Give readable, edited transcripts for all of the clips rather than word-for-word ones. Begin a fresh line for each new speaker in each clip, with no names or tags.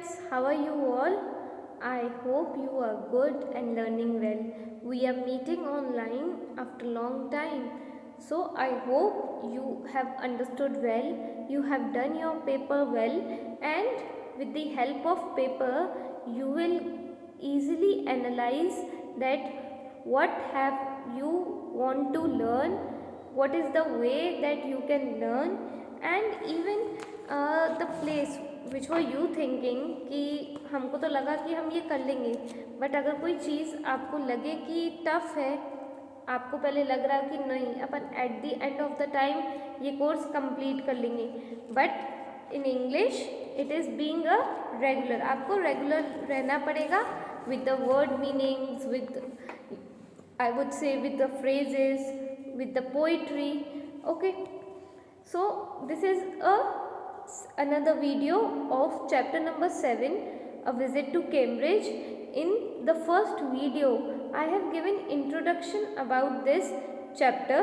friends, how are you all? I hope you are good and learning well. We are meeting online after long time. So I hope you have understood well, you have done your paper well, and with the help of paper you will easily analyze that what have you want to learn, what is the way that you can learn, and even the place which were you thinking कि हमको तो लगा कि हम ये कर लेंगे, but अगर कोई चीज़ आपको लगे कि टफ़ है, आपको पहले लग रहा कि नहीं अपन at the end of the time ये कोर्स कंप्लीट कर लेंगे, but in English it is being a regular, आपको रेगुलर रहना पड़ेगा with the word meanings, with I would say with the phrases, with the poetry. Okay, so this is another video of chapter number 7, a visit to Cambridge. In the first video I have given introduction about this chapter,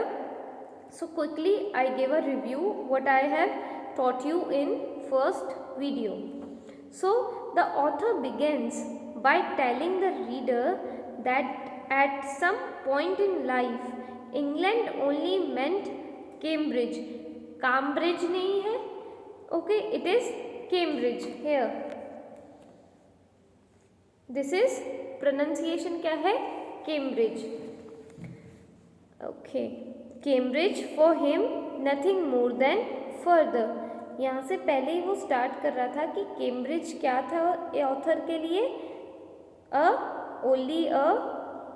so quickly I gave a review what I have taught you in first video. So the author begins by telling the reader that at some point in life England only meant Cambridge. Cambridge नहीं है, okay, it is Cambridge here. This is pronunciation क्या है, Cambridge. Okay, Cambridge for him nothing more than further. यहाँ से पहले ही वो start कर रहा था कि कैम्ब्रिज क्या था ऑथर के लिए, ओनली अ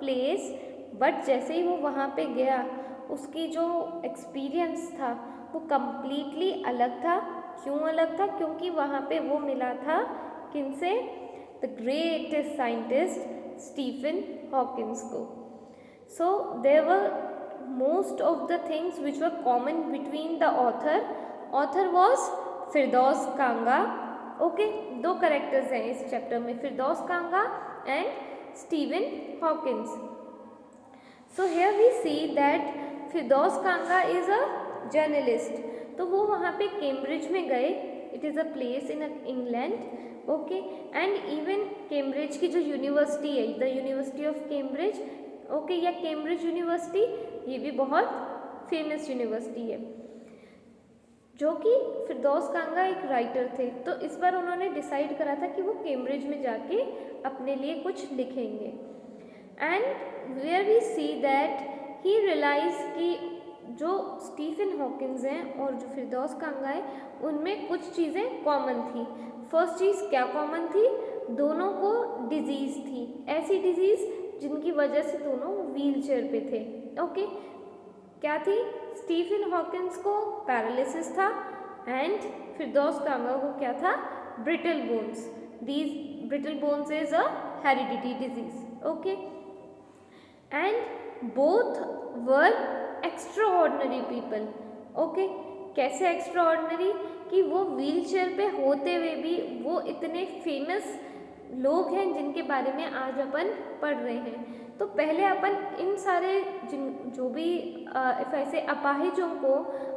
प्लेस, बट जैसे ही वो वहाँ पे गया उसकी जो एक्सपीरियंस था वो कम्प्लीटली अलग था. क्यों अलग था? क्योंकि वहाँ पे वो मिला था किनसे, the greatest scientist Stephen Hawkins को. So there were most of the things which were common between the author was Firdaus Kanga. Okay, दो करेक्टर्स हैं इस चैप्टर में, Firdaus Kanga and Stephen Hawkins. So here we see that Firdaus Kanga is a journalist. तो वो वहाँ पे Cambridge में गए, it is a place in England. Okay, and even Cambridge की जो यूनिवर्सिटी है, the university of Cambridge, okay, या कैम्ब्रिज यूनिवर्सिटी, ये भी बहुत फेमस यूनिवर्सिटी है. जो कि फिरदौस कांगा एक राइटर थे, तो इस बार उन्होंने डिसाइड करा था कि वो कैम्ब्रिज में जाके अपने लिए कुछ लिखेंगे. And where we see that he realise कि जो स्टीफन हॉकिंस हैं और जो फिरदौस कांगा है उनमें कुछ चीज़ें कॉमन थी. फर्स्ट चीज़ क्या कॉमन थी? दोनों को डिजीज़ थी, ऐसी डिजीज़ जिनकी वजह से दोनों व्हील चेयर पे थे. ओके, क्या थी? स्टीफन हॉकिंस को पैरालिसिस था एंड फिरदौस कांगा को क्या था? Brittle bones. These brittle bones is a heredity disease. Okay, and both were extraordinary people. Okay, कैसे एक्स्ट्राऑर्डिनरी? कि वो व्हील चेयर पे होते हुए भी वो इतने फेमस लोग हैं जिनके बारे में आज अपन पढ़ रहे हैं. तो पहले अपन इन सारे जो भी ऐसे अपाहिजों को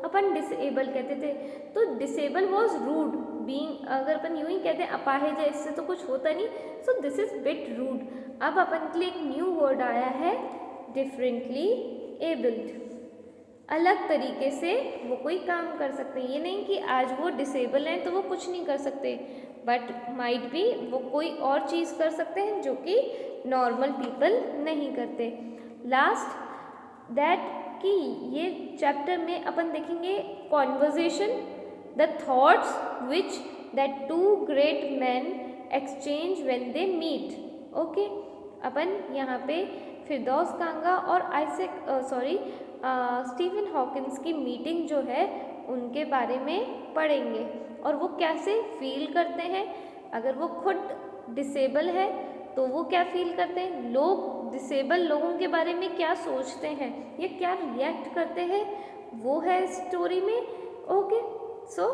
अपन डिसेबल कहते थे. तो डिसेबल वॉज रूड बीइंग, अगर अपन यूँ ही कहते हैं अपाहिज है, इससे तो कुछ होता नहीं, so this is bit rude. अब अपन के लिए एक न्यू वर्ड आया है, डिफरेंटली एबल्ड. अलग तरीके से वो कोई काम कर सकते हैं. ये नहीं कि आज वो डिसेबल हैं तो वो कुछ नहीं कर सकते, बट माइट भी वो कोई और चीज़ कर सकते हैं जो कि नॉर्मल पीपल नहीं करते. लास्ट दैट कि ये चैप्टर में अपन देखेंगे conversation, the thoughts which that two great man exchange when they meet. Okay, अपन यहाँ पे फिरदौस कांगा और स्टीफन हॉकिंस की मीटिंग जो है उनके बारे में पढ़ेंगे और वो कैसे फील करते हैं. अगर वो खुद डिसेबल है तो वो क्या फील करते हैं, लोग डिसेबल लोगों के बारे में क्या सोचते हैं या क्या रिएक्ट करते हैं, वो है स्टोरी में. Okay, so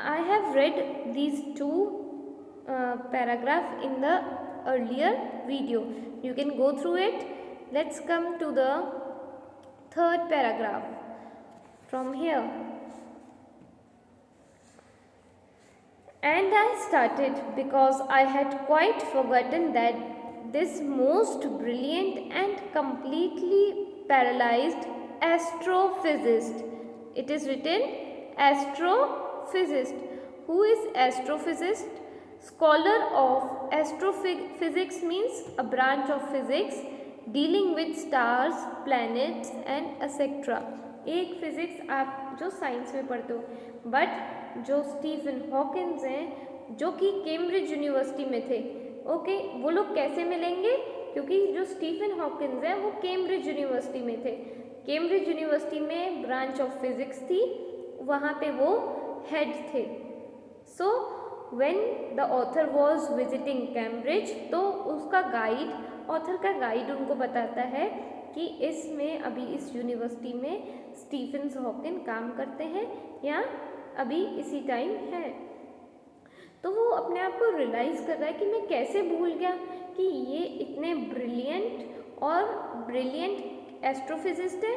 I have read these two paragraph in the earlier video. You can go through it. Let's come to the third paragraph from here. And I started because I had quite forgotten that this most brilliant and completely paralyzed astrophysicist. It is written astrophysicist. Who is astrophysicist? Scholar of astrophysics means a branch of physics dealing with stars, planets and etc. एक physics आप जो science में पढ़ते हो, but जो Stephen Hawkins हैं जो कि कैम्ब्रिज यूनिवर्सिटी में थे, ओके, वो लोग कैसे मिलेंगे? क्योंकि जो स्टीफन हॉकिंस हैं वो कैम्ब्रिज यूनिवर्सिटी में थे। कैम्ब्रिज यूनिवर्सिटी में ब्रांच ऑफ फिजिक्स थी, वहाँ पे वो हेड थे। So when the author was visiting Cambridge, तो उसका गाइड, ऑथर का गाइड उनको बताता है कि इसमें अभी इस यूनिवर्सिटी में स्टीफन हॉकिन काम करते हैं या अभी इसी टाइम है। तो वो अपने आप को रियलाइज़ कर रहा है कि मैं कैसे भूल गया कि ये इतने ब्रिलियंट एस्ट्रोफिजिस्ट है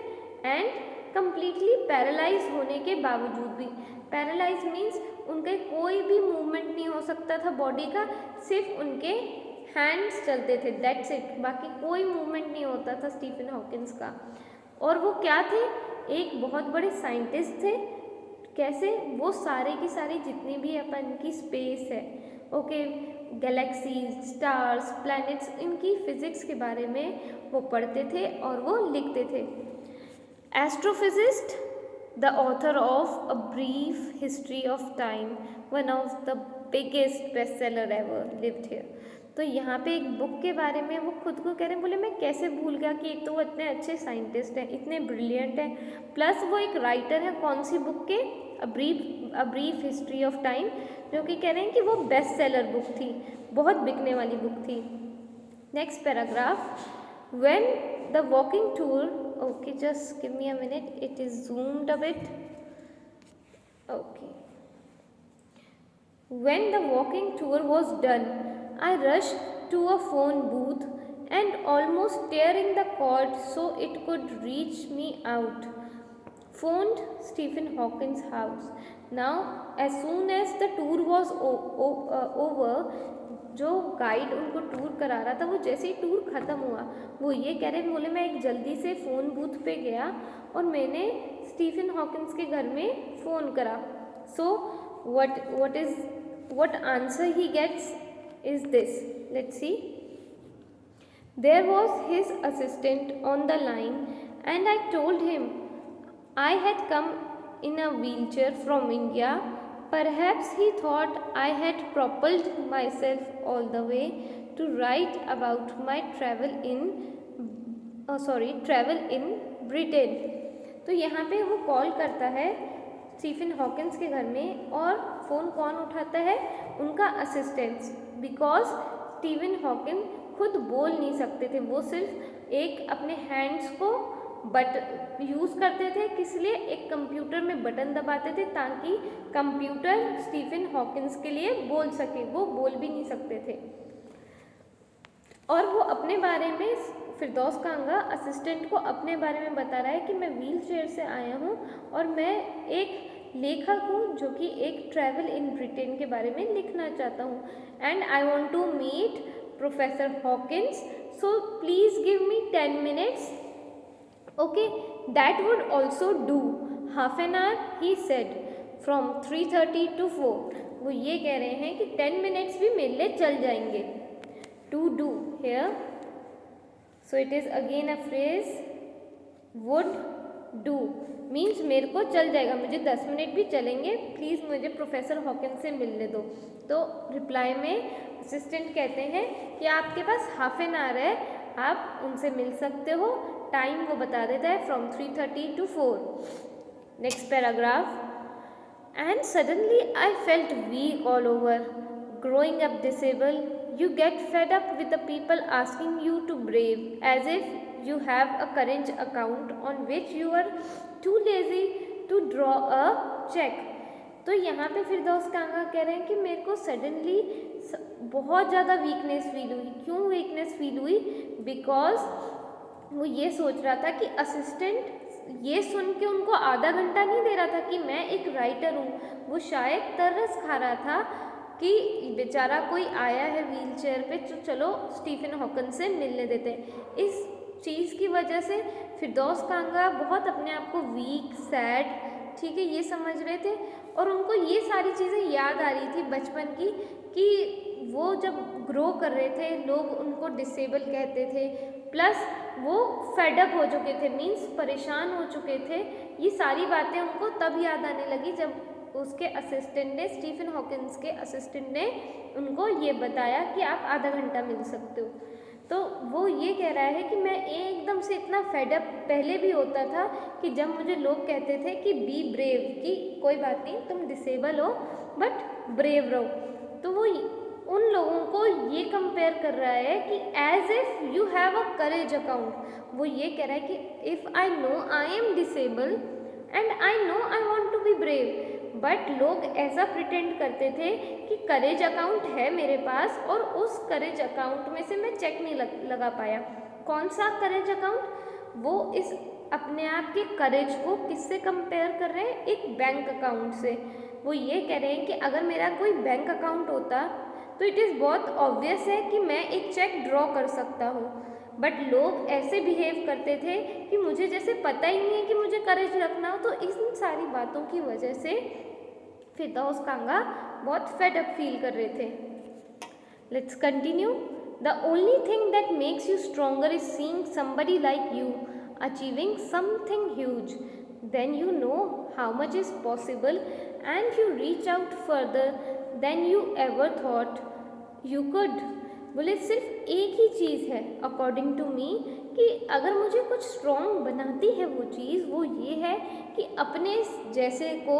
एंड कम्प्लीटली पैरालाइज होने के बावजूद भी। पैरालाइज मीन्स उनका कोई भी मूवमेंट नहीं हो सकता था बॉडी का, सिर्फ उनके हैंड्स चलते थे, दैट्स इट, बाकी कोई मूवमेंट नहीं होता था स्टीफन हॉकिंस का। और वो क्या थे? एक बहुत बड़े साइंटिस्ट थे। कैसे? वो सारे की सारी जितनी भी अपन की स्पेस है, ओके, गैलेक्सीज, स्टार्स, प्लैनेट्स, इनकी फिजिक्स के बारे में वो पढ़ते थे और वो लिखते थे। Astrophysicist, the author of a brief history of time, one of the biggest best seller ever lived here. तो यहाँ पे एक बुक के बारे में वो खुद को कह रहे हैं, बोले मैं कैसे भूल गया कि एक तो वो इतने अच्छे साइंटिस्ट हैं, इतने ब्रिलियंट हैं, प्लस वो एक राइटर है कौन सी बुक के? A brief history of time, जो कि कह रहे हैं कि वो बेस्ट सेलर बुक थी, बहुत बिकने वाली बुक थी। Next paragraph, when the walking tour, okay just give me a minute, it is zoomed a bit, okay. When the walking tour was done, I rushed to a phone booth and almost tearing the cord so it could reach me out, phoned Stephen Hawking's house. Now, as soon as the tour was over, जो guide उनको tour करा रहा था, वो जैसे ही tour ख़त्म हुआ, वो ये कह रहे, बोले मैं एक जल्दी से फ़ोन बूथ पे गया और मैंने स्टीफन हॉकिंस के घर में फ़ोन करा। सो what answer he gets is this. Let's see. There was his assistant on the line and I told him I had come in a wheelchair from India. Perhaps he thought I had propelled myself all the way to write about my travel in Britain. तो यहाँ पे वो call करता है Stephen Hawkins के घर में और फ़ोन कौन उठाता है? उनका असिस्टेंट्स, बिकॉज स्टीफन हॉकिन खुद बोल नहीं सकते थे, वो सिर्फ एक अपने हैंड्स को यूज़ करते थे, किस लिए? एक कंप्यूटर में बटन दबाते थे ताकि कंप्यूटर स्टीफन हॉकिंस के लिए बोल सके, वो बोल भी नहीं सकते थे। और वो अपने बारे में, फिरदौस कांगा असिस्टेंट को अपने बारे में बता रहा है कि मैं व्हील चेयर से आया हूँ और मैं एक लेखक हूँ जो कि एक ट्रैवल इन ब्रिटेन के बारे में लिखना चाहता हूँ, and I want to meet professor Hawkins, so please give me 10 minutes. Okay, that would also do, half an hour he said, from 3:30 to 4. वो ये कह रहे हैं कि 10 minutes भी मेरे लिए चल जाएंगे। To do here, so it is again a phrase, would do means मेरे को चल जाएगा, मुझे 10 मिनट भी चलेंगे, प्लीज़ मुझे प्रोफेसर हॉकिंस से मिलने दो। तो रिप्लाई में असिस्टेंट कहते हैं कि आपके पास हाफ एन आवर है, आप उनसे मिल सकते हो। टाइम वो बता देता है from 3:30 to 4. Next paragraph, and suddenly I felt weak all over, growing up disable, you get fed up with the people asking you to brave, as if you have a current account on which you are too lazy to draw a check. तो यहाँ पे फिरदौस कांगा कह रहे हैं कि मेरे को suddenly बहुत ज़्यादा वीकनेस फील हुई। क्यों वीकनेस फील हुई? बिकॉज वो ये सोच रहा था कि असिस्टेंट ये सुन के उनको आधा घंटा नहीं दे रहा था कि मैं एक राइटर हूँ, वो शायद तरस खा रहा था कि बेचारा कोई आया है व्हील चेयर पे, तो चलो स्टीफन हॉकिंग से मिलने देते हैं। इस चीज़ की वजह से फिरदौस कांगा बहुत अपने आप को वीक, सैड, ठीक है, ये समझ रहे थे और उनको ये सारी चीज़ें याद आ रही थी बचपन की कि वो जब ग्रो कर रहे थे लोग उनको डिसेबल कहते थे, प्लस वो फेडअप हो चुके थे, मीन्स परेशान हो चुके थे। ये सारी बातें उनको तब याद आने लगी जब उसके असिस्टेंट ने, स्टीफन हॉकिंस के असिस्टेंट ने उनको ये बताया कि आप आधा घंटा मिल सकते हो। तो वो ये कह रहा है कि मैं एकदम से इतना फेडअप पहले भी होता था कि जब मुझे लोग कहते थे कि बी ब्रेव, कि कोई बात नहीं तुम डिसेबल हो बट ब्रेव रहो, तो वो उन लोगों को ये कंपेयर कर रहा है कि as if you have a courage account. वो ये कह रहा है कि if I know I am disable and I know I want to be brave, but लोग ऐसा प्रिटेंड करते थे कि करेज अकाउंट है मेरे पास और उस करेज अकाउंट में से मैं चेक नहीं लगा पाया। कौन सा करेज अकाउंट? वो इस अपने आप के करेज को किससे कंपेयर कर रहे हैं? एक बैंक अकाउंट से। वो ये कह रहे हैं कि अगर मेरा कोई बैंक अकाउंट होता तो इट इज़ बहुत ऑब्वियस है कि मैं एक चेक ड्रॉ कर सकता हूँ, बट लोग ऐसे बिहेव करते थे कि मुझे जैसे पता ही नहीं है कि मुझे करेज रखना हो। तो इन सारी बातों की वजह से फिरदौस कांगा बहुत फेड अप फील कर रहे थे। Let's continue. The only thing that makes you stronger is seeing somebody like you achieving something huge, then you know how much is possible and you reach out further than you ever thought you could. बोले सिर्फ एक ही चीज़ है according to me कि अगर मुझे कुछ strong बनाती है वो चीज़, वो ये है कि अपने जैसे को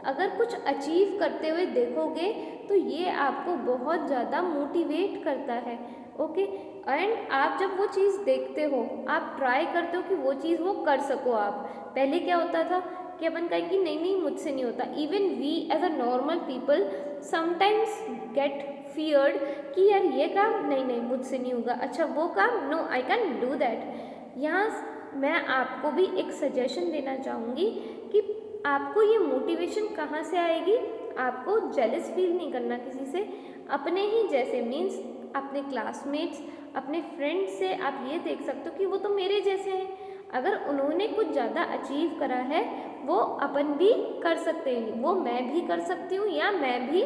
अगर कुछ अचीव करते हुए देखोगे तो ये आपको बहुत ज़्यादा मोटिवेट करता है। ओके, एंड आप जब वो चीज़ देखते हो, आप ट्राई करते हो कि वो चीज़ वो कर सको आप। पहले क्या होता था कि अपन कहें कि नहीं नहीं मुझसे नहीं होता। Even we as a normal people sometimes get feared कि यार ये काम नहीं नहीं मुझसे नहीं होगा, अच्छा वो काम no I can do that. यहाँ मैं आपको भी एक सजेशन देना चाहूँगी कि आपको ये मोटिवेशन कहाँ से आएगी? आपको जेलस फील नहीं करना किसी से, अपने ही जैसे मीन्स अपने क्लासमेट्स, अपने फ्रेंड्स से आप ये देख सकते हो कि वो तो मेरे जैसे हैं, अगर उन्होंने कुछ ज़्यादा अचीव करा है वो अपन भी कर सकते हैं, वो मैं भी कर सकती हूँ या मैं भी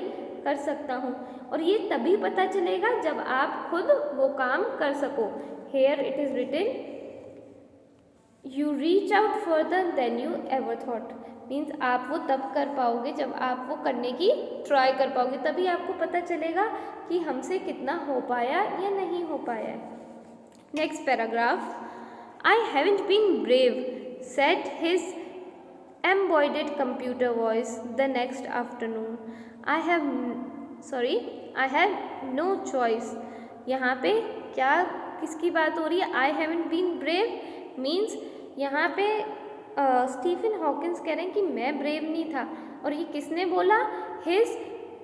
कर सकता हूँ। और ये तभी पता चलेगा जब आप खुद वो काम कर सको। Here it is written you reach out further than you ever thought, means आप वो तब कर पाओगे जब आप वो करने की ट्राई कर पाओगे, तभी आपको पता चलेगा कि हमसे कितना हो पाया या नहीं हो पाया। Next paragraph. I haven't been brave, said his embodied computer voice the next afternoon. I have no choice. यहाँ पे क्या किसकी बात हो रही है? I haven't been brave means यहाँ पे स्टीफन हॉकिंस कह रहे हैं कि मैं ब्रेव नहीं था, और ये किसने बोला? His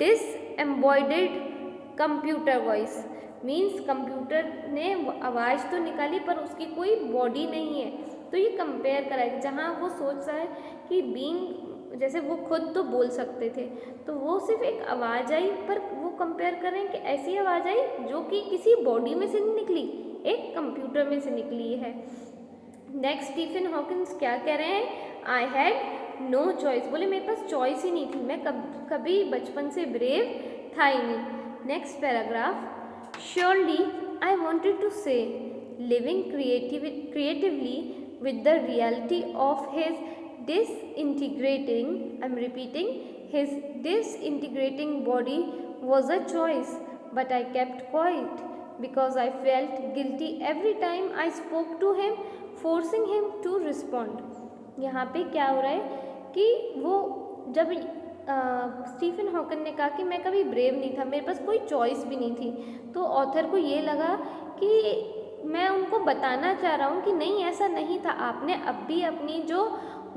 disembodied computer voice means computer ने आवाज़ तो निकाली पर उसकी कोई बॉडी नहीं है। तो ये कंपेयर कराए जहाँ वो सोच रहा है कि बीइंग, जैसे वो खुद तो बोल सकते थे तो वो सिर्फ एक आवाज़ आई, पर वो कंपेयर कर रहे हैं कि ऐसी आवाज़ आई जो कि किसी बॉडी में से नहीं निकली, एक कंप्यूटर में से निकली है। नेक्स्ट स्टीफन हॉकिंस क्या कह रहे हैं? आई हैड नो चॉइस, बोले मेरे पास चॉइस ही नहीं थी, मैं कभी बचपन से ब्रेव था ही नहीं। Next paragraph. Surely, I wanted to say, living creatively with the reality of his disintegrating, I'm repeating, his disintegrating body was a choice, but I kept quiet because I felt guilty every time I spoke to him, forcing him to respond. यहाँ पे क्या हो रहा है कि वो जब Stephen Hawkins ने कहा कि मैं कभी ब्रेव नहीं था, मेरे पास कोई चॉइस भी नहीं थी, तो ऑथर को ये लगा कि मैं उनको बताना चाह रहा हूँ कि नहीं ऐसा नहीं था, आपने अब भी अपनी जो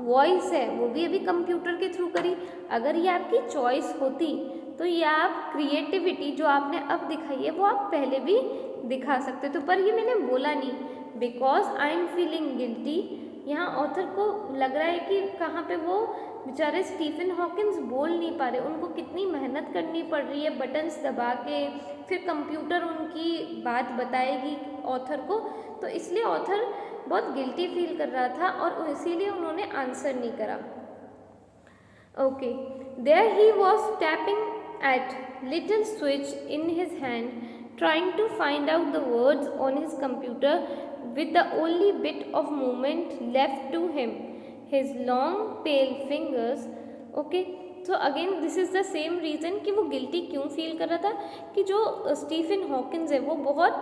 वॉइस है वो भी अभी कंप्यूटर के थ्रू करी। अगर ये आपकी चॉइस होती तो ये आप क्रिएटिविटी जो आपने अब दिखाई है वो आप पहले भी दिखा सकते थे, पर ये मैंने बोला नहीं because I am feeling guilty. यहाँ ऑथर को लग रहा है कि कहाँ पे वो बेचारे स्टीफन हॉकिंस बोल नहीं पा रहे, उनको कितनी मेहनत करनी पड़ रही है बटन्स दबा के, फिर कंप्यूटर उनकी बात बताएगी ऑथर को, तो इसलिए ऑथर बहुत गिल्टी फील कर रहा था और इसीलिए उन्होंने आंसर नहीं करा। Okay, there he was tapping at little switch in his hand, trying to find out the words on his computer with the only bit of movement left to him, his long pale fingers. Okay, so again this is the same reason कि वो guilty क्यों feel कर रहा था कि जो Stephen Hawkins है वो बहुत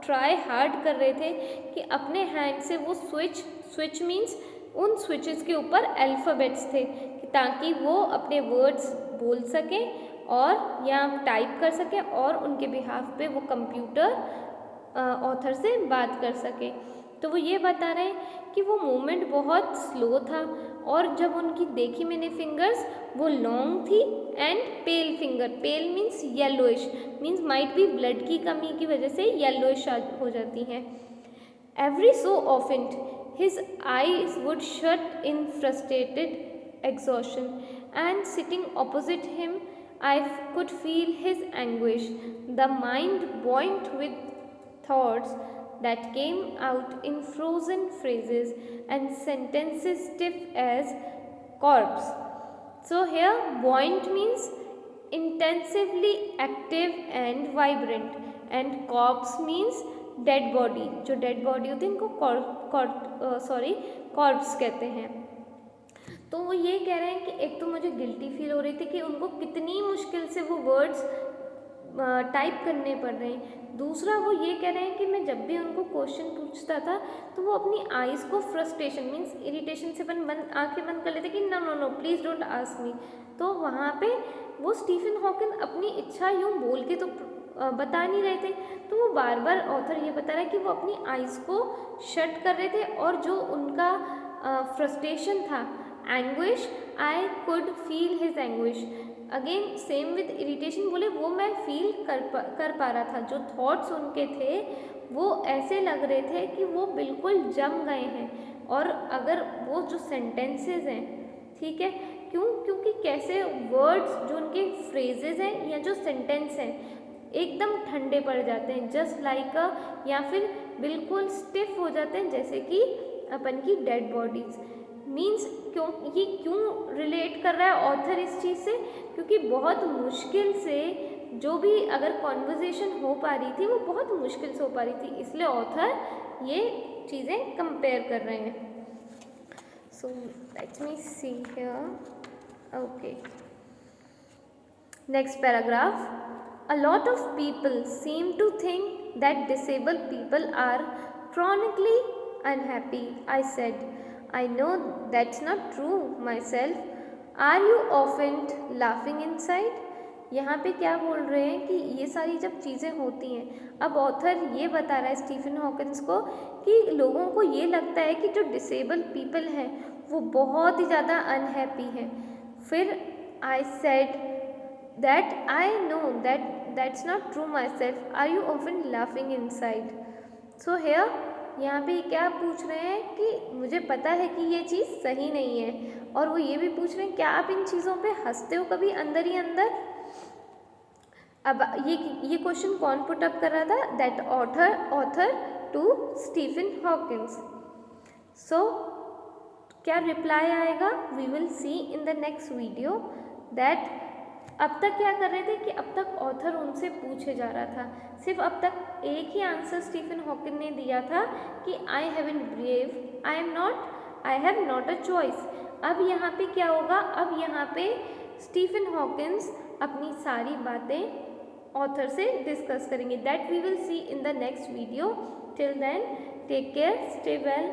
ट्राई हार्ड कर रहे थे कि अपने हैंड से वो स्विच मीन्स उन स्विचेस के ऊपर अल्फ़ाबेट्स थे ताकि वो अपने वर्ड्स बोल सकें और या टाइप कर सके और उनके बिहाफ पे वो कंप्यूटर ऑथर से बात कर सके। तो वो ये बता रहे हैं कि वो मूवमेंट बहुत स्लो था और जब उनकी देखी मैंने फिंगर्स वो लॉन्ग थी and pale finger, pale means yellowish, means might be blood की कमी की वजह से येलोइश हो जाती हैं। Every so often his eyes would shut in frustrated exhaustion and sitting opposite him I could feel his anguish, the mind buoyant with thoughts that came out in frozen phrases and sentences stiff as corpse. So here buoyant means intensively active and vibrant, and corpse means dead body. जो dead body होती है इनको corpse कहते हैं। तो वो ये कह रहे हैं कि एक तो मुझे गिल्टी फील हो रही थी कि उनको कितनी मुश्किल से वो वर्ड्स टाइप करने पड़ रहे हैं, दूसरा वो ये कह रहे हैं कि मैं जब भी उनको क्वेश्चन पूछता था तो वो अपनी आइज़ को फ्रस्ट्रेशन मीन्स इरिटेशन से आंखें बंद कर लेते कि no please don't ask me. तो वहाँ पे वो स्टीफन हॉकिंस अपनी इच्छा यूँ बोल के तो बता नहीं रहे थे, तो वो बार बार ऑथर ये बता रहा है कि वो अपनी आइज़ को शट कर रहे थे और जो उनका फ्रस्ट्रेशन था anguish, I could feel his anguish, again same with irritation बोले वो मैं फील कर पा रहा था। जो थॉट्स उनके थे वो ऐसे लग रहे थे कि वो बिल्कुल जम गए हैं और अगर वो जो सेंटेंसेस हैं, ठीक है, क्योंकि कैसे वर्ड्स जो उनके फ्रेजेस हैं या जो सेंटेंस हैं एकदम ठंडे पड़ जाते हैं जस्ट लाइक या फिर बिल्कुल स्टिफ हो जाते हैं जैसे कि अपन की डेड बॉडीज़। मीन्स क्यों रिलेट कर रहा है ऑथर इस चीज़ से, क्योंकि बहुत मुश्किल से जो भी अगर कॉन्वर्जेशन हो पा रही थी वो बहुत मुश्किल से हो पा रही थी, इसलिए ऑथर ये चीज़ें कंपेयर कर रहे हैं। So let's me see here. Okay, next paragraph. A lot of people seem to think that disabled people are chronically unhappy, I said. I know that's not true myself. Are you often laughing inside? यहाँ पे क्या बोल रहे हैं कि ये सारी जब चीज़ें होती हैं, अब ऑथर ये बता रहा है स्टीफन हॉकिंस को कि लोगों को ये लगता है कि जो डिसेबल पीपल हैं वो बहुत ही ज़्यादा अनहैप्पी हैं। फिर I said that I know that's not true myself, are you often laughing inside. So here यहाँ पे क्या पूछ रहे हैं कि मुझे पता है कि ये चीज़ सही नहीं है, और वो ये भी पूछ रहे हैं क्या आप इन चीज़ों पे हंसते हो कभी अंदर ही अंदर। अब ये क्वेश्चन कौन पुट अप कर रहा था? That author to Stephen Hawkins. So क्या रिप्लाई आएगा? We will see in the next video. That अब तक क्या कर रहे थे कि अब तक ऑथर उनसे पूछे जा रहा था, सिर्फ अब तक एक ही आंसर स्टीफन हॉकिंस ने दिया था कि I haven't brave, I have not a choice. अब यहाँ पे क्या होगा? अब यहाँ पे स्टीफन हॉकिंस अपनी सारी बातें ऑथर से डिस्कस करेंगे। That we will see in the next video. Till then take care, stay well.